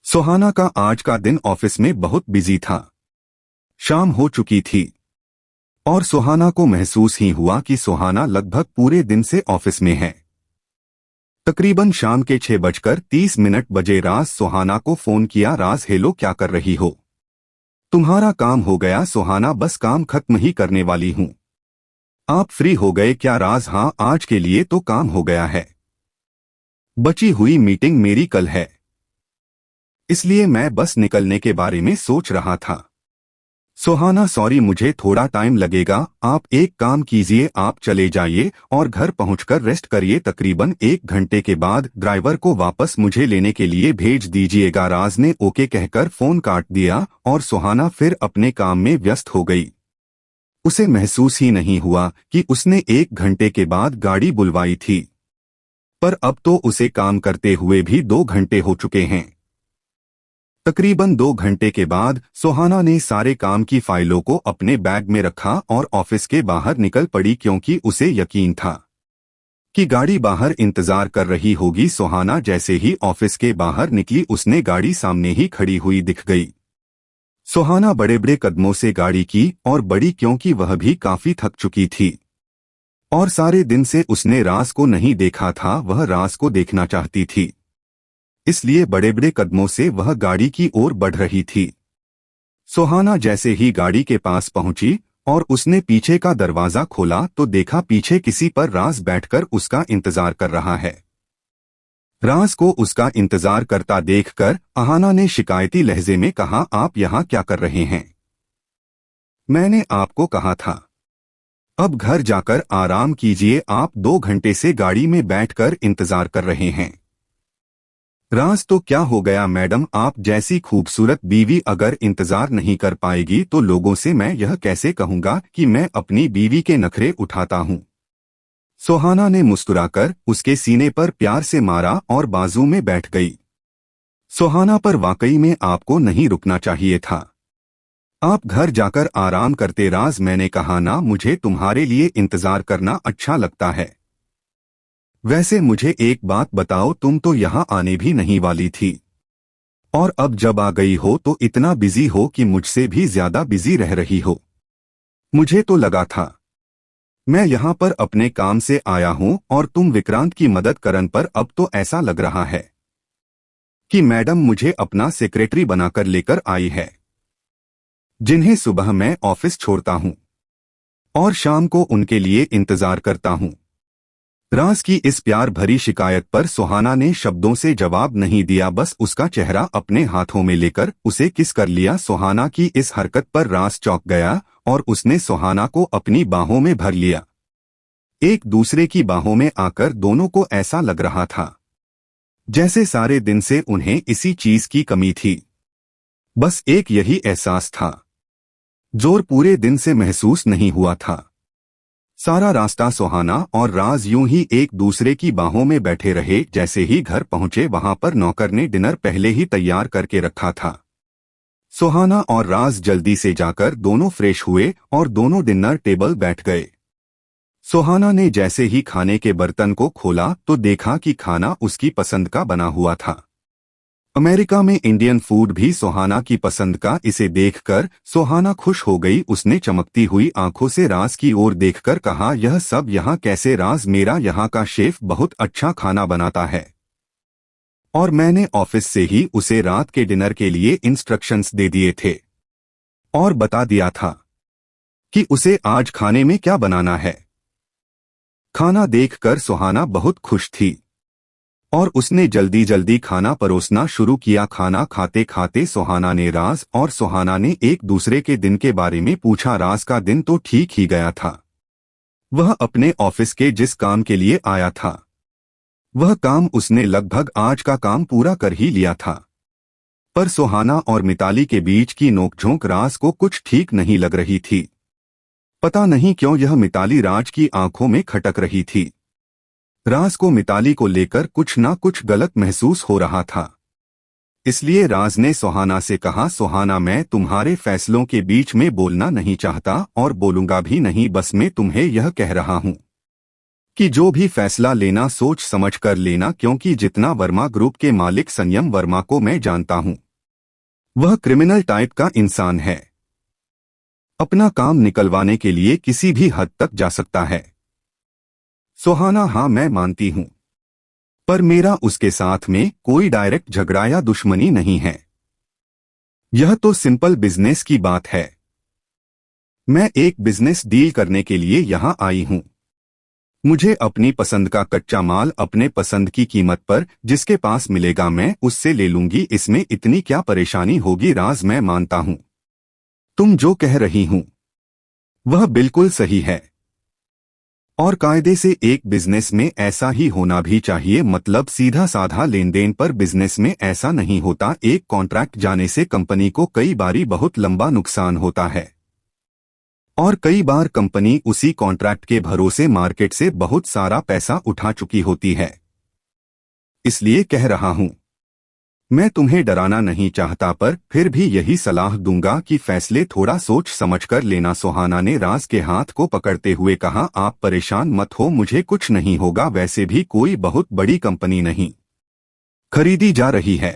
सुहाना का आज का दिन ऑफिस में बहुत बिजी था। शाम हो चुकी थी और सुहाना को महसूस ही हुआ कि सुहाना लगभग पूरे दिन से ऑफिस में है। तकरीबन शाम के 6:30 बजे राज सुहाना को फोन किया। राज, हेलो, क्या कर रही हो? तुम्हारा काम हो गया? सुहाना, बस काम खत्म ही करने वाली हूँ। आप फ्री हो गए क्या? राज, हाँ, आज के लिए तो काम हो गया है। बची हुई मीटिंग मेरी कल है, इसलिए मैं बस निकलने के बारे में सोच रहा था। सुहाना, सॉरी, मुझे थोड़ा टाइम लगेगा। आप एक काम कीजिए, आप चले जाइए और घर पहुंचकर रेस्ट करिए। तकरीबन 1 घंटे के बाद ड्राइवर को वापस मुझे लेने के लिए भेज दीजिएगा। राज ने ओके कहकर फोन काट दिया और सुहाना फिर अपने काम में व्यस्त हो गई। उसे महसूस ही नहीं हुआ कि उसने 1 घंटे के बाद गाड़ी बुलवाई थी, पर अब तो उसे काम करते हुए भी 2 घंटे हो चुके हैं। तकरीबन 2 घंटे के बाद सुहाना ने सारे काम की फाइलों को अपने बैग में रखा और ऑफिस के बाहर निकल पड़ी, क्योंकि उसे यकीन था कि गाड़ी बाहर इंतजार कर रही होगी। सुहाना जैसे ही ऑफिस के बाहर निकली, उसने गाड़ी सामने ही खड़ी हुई दिख गई। सुहाना बड़े बड़े कदमों से गाड़ी की और बढ़ी, क्योंकि वह भी काफी थक चुकी थी और सारे दिन से उसने राज को नहीं देखा था। वह राज को देखना चाहती थी, इसलिए बड़े बड़े कदमों से वह गाड़ी की ओर बढ़ रही थी। सुहाना जैसे ही गाड़ी के पास पहुंची और उसने पीछे का दरवाजा खोला तो देखा पीछे किसी पर राज बैठकर उसका इंतजार कर रहा है। राज को उसका इंतजार करता देखकर अहाना ने शिकायती लहजे में कहा, आप यहाँ क्या कर रहे हैं? मैंने आपको कहा था, अब घर जाकर आराम कीजिए। आप 2 घंटे से गाड़ी में बैठकर इंतजार कर रहे हैं। राज, तो क्या हो गया मैडम? आप जैसी खूबसूरत बीवी अगर इंतजार नहीं कर पाएगी तो लोगों से मैं यह कैसे कहूंगा कि मैं अपनी बीवी के नखरे उठाता हूं? सुहाना ने मुस्कुराकर उसके सीने पर प्यार से मारा और बाजू में बैठ गई। सुहाना, पर वाकई में आपको नहीं रुकना चाहिए था। आप घर जाकर आराम करते। राज, मैंने कहा ना, मुझे तुम्हारे लिए इंतजार करना अच्छा लगता है। वैसे मुझे एक बात बताओ, तुम तो यहाँ आने भी नहीं वाली थी और अब जब आ गई हो तो इतना बिजी हो कि मुझसे भी ज्यादा बिजी रह रही हो। मुझे तो लगा था मैं यहाँ पर अपने काम से आया हूँ और तुम विक्रांत की मदद करन, पर अब तो ऐसा लग रहा है कि मैडम मुझे अपना सेक्रेटरी बनाकर लेकर आई है, जिन्हें सुबह मैं ऑफिस छोड़ता हूँ और शाम को उनके लिए इंतजार करता हूँ। राज की इस प्यार भरी शिकायत पर सुहाना ने शब्दों से जवाब नहीं दिया, बस उसका चेहरा अपने हाथों में लेकर उसे किस कर लिया। सुहाना की इस हरकत पर राज चौंक गया और उसने सुहाना को अपनी बाहों में भर लिया। एक दूसरे की बाहों में आकर दोनों को ऐसा लग रहा था जैसे सारे दिन से उन्हें इसी चीज की कमी थी। बस एक यही एहसास था, जोर पूरे दिन से महसूस नहीं हुआ था। सारा रास्ता सुहाना और राज यूं ही एक दूसरे की बाहों में बैठे रहे। जैसे ही घर पहुंचे, वहां पर नौकर ने डिनर पहले ही तैयार करके रखा था। सुहाना और राज जल्दी से जाकर दोनों फ्रेश हुए और दोनों डिनर टेबल बैठ गए। सुहाना ने जैसे ही खाने के बर्तन को खोला तो देखा कि खाना उसकी पसंद का बना हुआ था। अमेरिका में इंडियन फूड भी सुहाना की पसंद का। इसे देखकर सुहाना खुश हो गई। उसने चमकती हुई आंखों से राज की ओर देखकर कहा, यह सब यहाँ कैसे? राज, मेरा यहाँ का शेफ बहुत अच्छा खाना बनाता है और मैंने ऑफिस से ही उसे रात के डिनर के लिए इंस्ट्रक्शंस दे दिए थे और बता दिया था कि उसे आज खाने में क्या बनाना है। खाना देखकर सुहाना बहुत खुश थी और उसने जल्दी जल्दी खाना परोसना शुरू किया। खाना खाते खाते सुहाना ने राज और सुहाना ने एक दूसरे के दिन के बारे में पूछा। राज का दिन तो ठीक ही गया था। वह अपने ऑफिस के जिस काम के लिए आया था वह काम उसने लगभग आज का काम पूरा कर ही लिया था, पर सुहाना और मिताली के बीच की नोकझोंक राज को कुछ ठीक नहीं लग रही थी। पता नहीं क्यों यह मिताली राज की आंखों में खटक रही थी। राज को मिताली को लेकर कुछ ना कुछ गलत महसूस हो रहा था, इसलिए राज ने सुहाना से कहा, सुहाना, मैं तुम्हारे फैसलों के बीच में बोलना नहीं चाहता और बोलूंगा भी नहीं। बस मैं तुम्हें यह कह रहा हूं कि जो भी फैसला लेना सोच समझ कर लेना, क्योंकि जितना वर्मा ग्रुप के मालिक संयम वर्मा को मैं जानता हूं, वह क्रिमिनल टाइप का इंसान है। अपना काम निकलवाने के लिए किसी भी हद तक जा सकता है। सुहाना: हाँ मैं मानती हूं, पर मेरा उसके साथ में कोई डायरेक्ट झगड़ा या दुश्मनी नहीं है। यह तो सिंपल बिजनेस की बात है। मैं एक बिजनेस डील करने के लिए यहां आई हूं। मुझे अपनी पसंद का कच्चा माल अपने पसंद की कीमत पर जिसके पास मिलेगा मैं उससे ले लूंगी। इसमें इतनी क्या परेशानी होगी? राज: मैं मानता हूं, तुम जो कह रही हूं वह बिल्कुल सही है, और कायदे से एक बिजनेस में ऐसा ही होना भी चाहिए। मतलब सीधा साधा लेन देन, पर बिजनेस में ऐसा नहीं होता। एक कॉन्ट्रैक्ट जाने से कंपनी को कई बारी बहुत लंबा नुकसान होता है, और कई बार कंपनी उसी कॉन्ट्रैक्ट के भरोसे मार्केट से बहुत सारा पैसा उठा चुकी होती है। इसलिए कह रहा हूं, मैं तुम्हें डराना नहीं चाहता, पर फिर भी यही सलाह दूंगा कि फैसले थोड़ा सोच समझकर लेना। सुहाना ने राज के हाथ को पकड़ते हुए कहा: आप परेशान मत हो, मुझे कुछ नहीं होगा। वैसे भी कोई बहुत बड़ी कंपनी नहीं खरीदी जा रही है,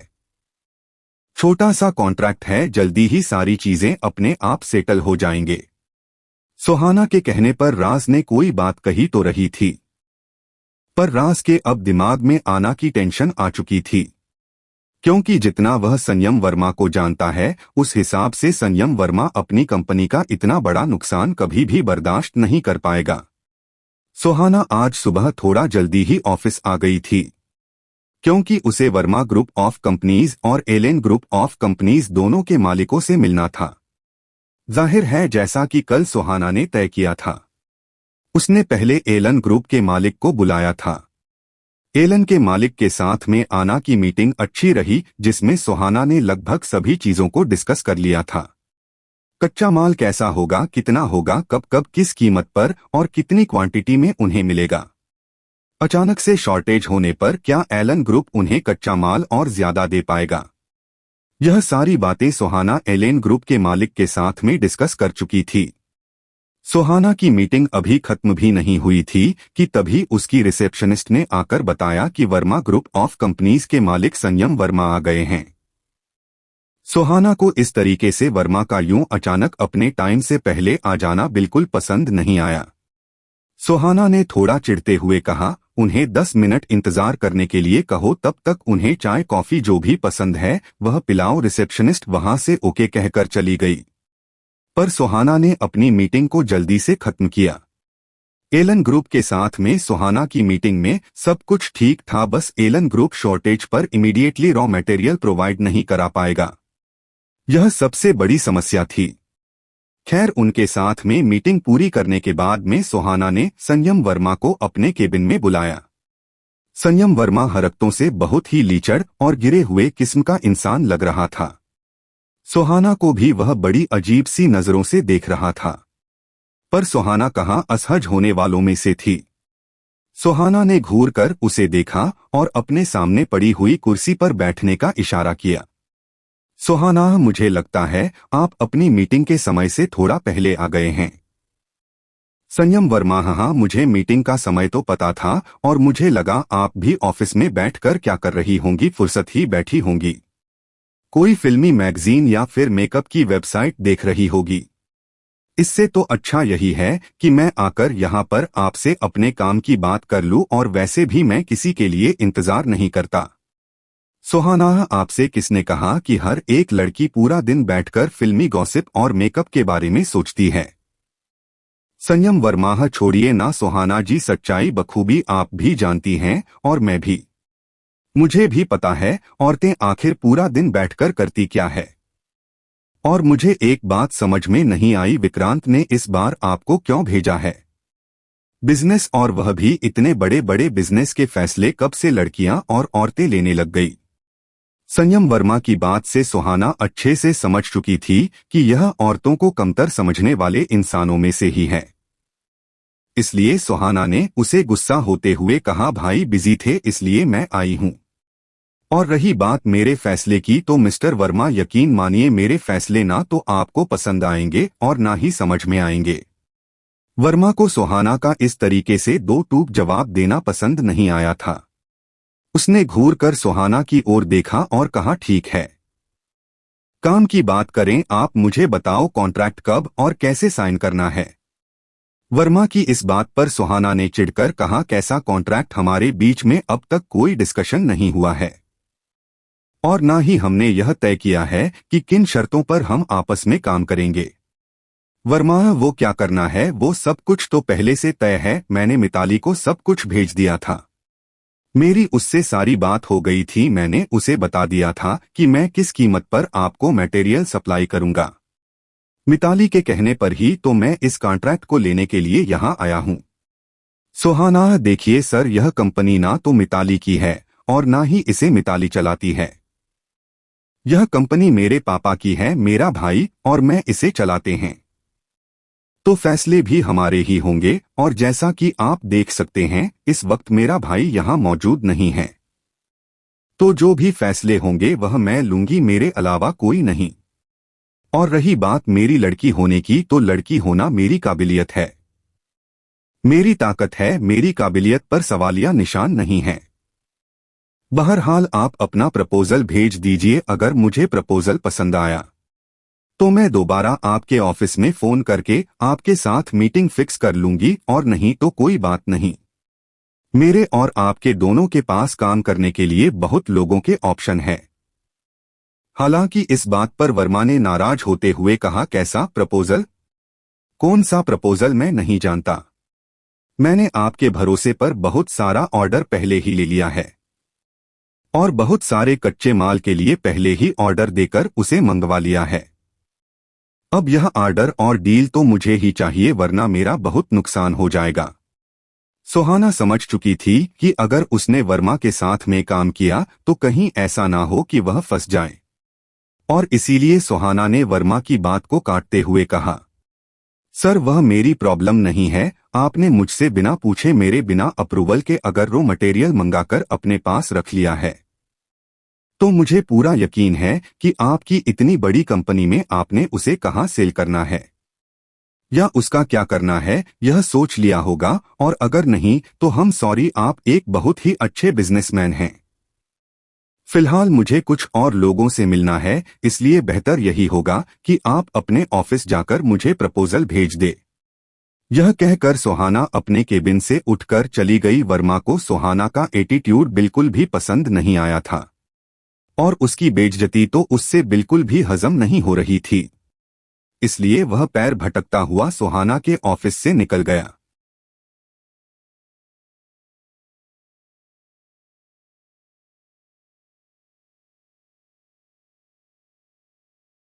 छोटा सा कॉन्ट्रैक्ट है, जल्दी ही सारी चीजें अपने आप सेटल हो जाएंगे। सुहाना के कहने पर राज ने कोई बात कही तो रही थी, पर राज के अब दिमाग में आना की टेंशन आ चुकी थी, क्योंकि जितना वह संयम वर्मा को जानता है उस हिसाब से संयम वर्मा अपनी कंपनी का इतना बड़ा नुकसान कभी भी बर्दाश्त नहीं कर पाएगा। सुहाना आज सुबह थोड़ा जल्दी ही ऑफिस आ गई थी, क्योंकि उसे वर्मा ग्रुप ऑफ कंपनीज और एलेन ग्रुप ऑफ कंपनीज दोनों के मालिकों से मिलना था। जाहिर है, जैसा कि कल सुहाना ने तय किया था, उसने पहले एलन ग्रुप के मालिक को बुलाया था। एलन के मालिक के साथ में आना की मीटिंग अच्छी रही, जिसमें सुहाना ने लगभग सभी चीजों को डिस्कस कर लिया था। कच्चा माल कैसा होगा, कितना होगा, कब कब, किस कीमत पर और कितनी क्वांटिटी में उन्हें मिलेगा। अचानक से शॉर्टेज होने पर क्या एलन ग्रुप उन्हें कच्चा माल और ज्यादा दे पाएगा? यह सारी बातें सुहाना एलेन ग्रुप के मालिक के साथ में डिस्कस कर चुकी थी। सुहाना की मीटिंग अभी खत्म भी नहीं हुई थी कि तभी उसकी रिसेप्शनिस्ट ने आकर बताया कि वर्मा ग्रुप ऑफ कंपनीज के मालिक संयम वर्मा आ गए हैं। सुहाना को इस तरीके से वर्मा का यूं अचानक अपने टाइम से पहले आ जाना बिल्कुल पसंद नहीं आया। सुहाना ने थोड़ा चिढ़ते हुए कहा: उन्हें 10 मिनट इंतजार करने के लिए कहो, तब तक उन्हें चाय कॉफी जो भी पसंद है वह पिलाओ। रिसेप्शनिस्ट वहां से ओके कहकर चली गई, पर सुहाना ने अपनी मीटिंग को जल्दी से खत्म किया। एलन ग्रुप के साथ में सुहाना की मीटिंग में सब कुछ ठीक था, बस एलन ग्रुप शॉर्टेज पर इमीडिएटली रॉ मटेरियल प्रोवाइड नहीं करा पाएगा, यह सबसे बड़ी समस्या थी। खैर, उनके साथ में मीटिंग पूरी करने के बाद में सुहाना ने संयम वर्मा को अपने केबिन में बुलाया। संयम वर्मा हरकतों से बहुत ही लीचड़ और गिरे हुए किस्म का इंसान लग रहा था। सुहाना को भी वह बड़ी अजीब सी नजरों से देख रहा था, पर सुहाना कहाँ असहज होने वालों में से थी। सुहाना ने घूर कर उसे देखा और अपने सामने पड़ी हुई कुर्सी पर बैठने का इशारा किया। सुहाना, मुझे लगता है आप अपनी मीटिंग के समय से थोड़ा पहले आ गए हैं। संयम वर्मा: हाँ, मुझे मीटिंग का समय तो पता था, और मुझे लगा आप भी ऑफिस में बैठकर क्या कर रही होंगी, फुर्सत ही बैठी होंगी, कोई फिल्मी मैगजीन या फिर मेकअप की वेबसाइट देख रही होगी। इससे तो अच्छा यही है कि मैं आकर यहाँ पर आपसे अपने काम की बात कर लूँ, और वैसे भी मैं किसी के लिए इंतजार नहीं करता। सुहाना, आपसे किसने कहा कि हर एक लड़की पूरा दिन बैठकर फिल्मी गॉसिप और मेकअप के बारे में सोचती है? संयम वर्मा: छोड़िए ना सुहाना जी, सच्चाई बखूबी आप भी जानती हैं और मैं भी, मुझे भी पता है औरतें आखिर पूरा दिन बैठकर करती क्या है। और मुझे एक बात समझ में नहीं आई, विक्रांत ने इस बार आपको क्यों भेजा है बिजनेस, और वह भी इतने बड़े बड़े बिजनेस के फैसले कब से लड़कियां और औरतें लेने लग गई? संयम वर्मा की बात से सुहाना अच्छे से समझ चुकी थी कि यह औरतों को कमतर समझने वाले इंसानों में से ही है। इसलिए सुहाना ने उसे गुस्सा होते हुए कहा: भाई बिजी थे इसलिए मैं आई हूं, और रही बात मेरे फैसले की तो मिस्टर वर्मा यकीन मानिए मेरे फैसले ना तो आपको पसंद आएंगे और ना ही समझ में आएंगे। वर्मा को सुहाना का इस तरीके से दो टूक जवाब देना पसंद नहीं आया था। उसने घूर कर सुहाना की ओर देखा और कहा, ठीक है, काम की बात करें, आप मुझे बताओ कॉन्ट्रैक्ट कब और कैसे साइन करना है। वर्मा की इस बात पर सुहाना ने चिढ़कर कहा, कैसा कॉन्ट्रैक्ट, हमारे बीच में अब तक कोई डिस्कशन नहीं हुआ है और ना ही हमने यह तय किया है कि किन शर्तों पर हम आपस में काम करेंगे। वर्मा, वो क्या करना है वो सब कुछ तो पहले से तय है, मैंने मिताली को सब कुछ भेज दिया था। मेरी उससे सारी बात हो गई थी, मैंने उसे बता दिया था कि मैं किस कीमत पर आपको मटेरियल सप्लाई करूंगा। मिताली के कहने पर ही तो मैं इस कॉन्ट्रैक्ट को लेने के लिए यहां आया हूं। सुहाना, देखिए सर, यह कंपनी ना तो मिताली की है और ना ही इसे मिताली चलाती है। यह कंपनी मेरे पापा की है, मेरा भाई और मैं इसे चलाते हैं, तो फैसले भी हमारे ही होंगे। और जैसा कि आप देख सकते हैं इस वक्त मेरा भाई यहाँ मौजूद नहीं है, तो जो भी फैसले होंगे वह मैं लूंगी, मेरे अलावा कोई नहीं। और रही बात मेरी लड़की होने की, तो लड़की होना मेरी काबिलियत है, मेरी ताकत है, मेरी काबिलियत पर सवालिया निशान नहीं है। बहरहाल आप अपना प्रपोजल भेज दीजिए, अगर मुझे प्रपोजल पसंद आया तो मैं दोबारा आपके ऑफिस में फोन करके आपके साथ मीटिंग फिक्स कर लूंगी, और नहीं तो कोई बात नहीं। मेरे और आपके दोनों के पास काम करने के लिए बहुत लोगों के ऑप्शन है। हालांकि इस बात पर वर्मा ने नाराज होते हुए कहा, कैसा प्रपोजल, कौन सा प्रपोजल, मैं नहीं जानता। मैंने आपके भरोसे पर बहुत सारा ऑर्डर पहले ही ले लिया है और बहुत सारे कच्चे माल के लिए पहले ही ऑर्डर देकर उसे मंगवा लिया है। अब यह ऑर्डर और डील तो मुझे ही चाहिए, वरना मेरा बहुत नुकसान हो जाएगा। सुहाना समझ चुकी थी कि अगर उसने वर्मा के साथ में काम किया तो कहीं ऐसा ना हो कि वह फंस जाए, और इसीलिए सुहाना ने वर्मा की बात को काटते हुए कहा, सर, वह मेरी प्रॉब्लम नहीं है। आपने मुझसे बिना पूछे, मेरे बिना अप्रूवल के अगर रो मटेरियल मंगाकर अपने पास रख लिया है तो मुझे पूरा यकीन है कि आपकी इतनी बड़ी कंपनी में आपने उसे कहां सेल करना है या उसका क्या करना है यह सोच लिया होगा, और अगर नहीं तो हम सॉरी, आप एक बहुत ही अच्छे बिजनेसमैन हैं। फिलहाल मुझे कुछ और लोगों से मिलना है, इसलिए बेहतर यही होगा कि आप अपने ऑफिस जाकर मुझे प्रपोजल भेज दे। यह कहकर सुहाना अपने केबिन से उठकर चली गई। वर्मा को सुहाना का एटीट्यूड बिल्कुल भी पसंद नहीं आया था और उसकी बेइज्जती तो उससे बिल्कुल भी हजम नहीं हो रही थी, इसलिए वह पैर भटकता हुआ सुहाना के ऑफिस से निकल गया।